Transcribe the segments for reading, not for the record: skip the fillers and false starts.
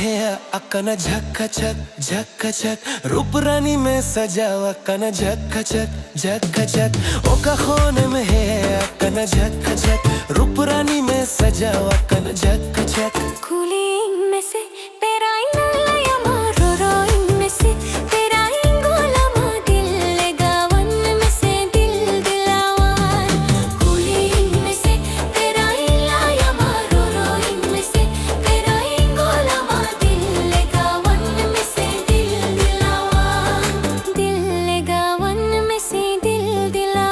है अकन झक रूप रानी में सजावा कन झक ओका खोने में है अकन झक रूप रानी में सजावा कन झक कूलिंग में से तेरा इन्नला मारो रोइंग में से तेरा इंगोला मा दिल लगावन में से दिल दिलावन कूलिंग में से तेरा इन्नला मारो रोइंग में से तेरा इंगोला मा दिल लगावन में से दिल लगावन में से दिल दिलावन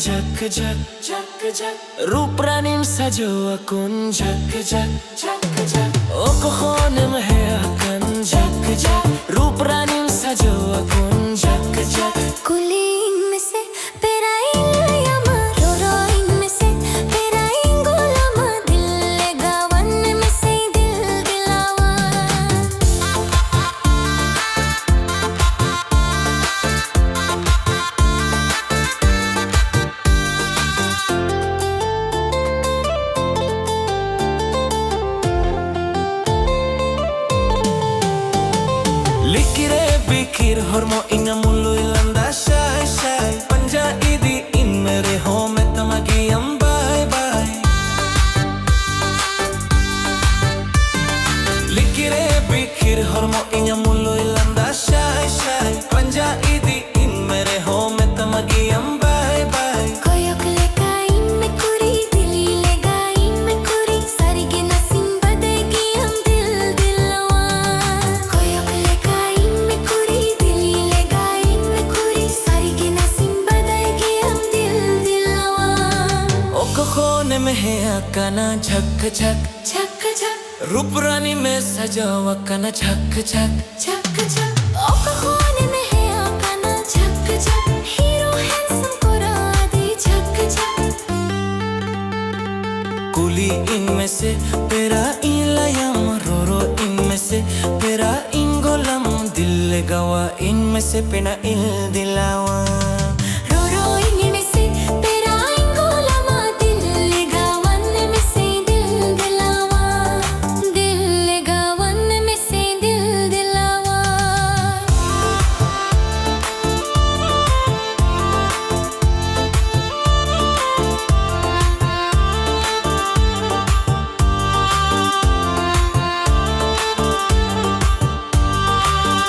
झक रूप रानी में सजो अकुन झक ओ खोने में है अकन झक रूप रानी में सजो अकुन झक कूलिंग में से तेरा इन्नला मारो रोइंग में से तेरा इंगोला मा दिल लगावन में से दिल दिलावन Likire bikir hormo inga mulu ilanda shy panja idi in mere ho me tamagi bye bye Likire bikir hormo inga mulu ilanda shy panja idi in mere ho me tamagi bye bye koyok lekai me kuri dili legai me kuri sarige nasim badegi hum dil dilawan koyok lekai me kuri dili legai me kuri sarige nasim badegi hum dil dilawan ओको खोने में है अकना झक रूप रानी में सजावा कन झक ओका खोने में है आकाना झक हीरो हैंडसम कोरा दे झक कुली इनमें से तेरा इलायम रो इनमें से तेरा इंगोलम दिल गवा इनमें से पेना इल दिलावा रो इनमें से तेरा इंगोला मा दिल लगावन में से दिल दिलावन दिल लगावन में से दिल दिलावन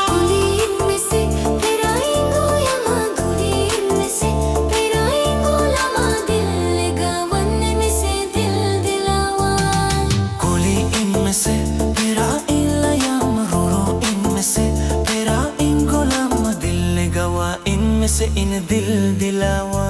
कूलिंग में से तेरा इंगोला मा कूलिंग में से तेरा इंगोला मा दिल लगावन में से दिल दिलावन कुली इनमें से तेरा इलायम रो इनमें से तेरा इंगोलम दिल गवा इनमें से इन दिल दिलावा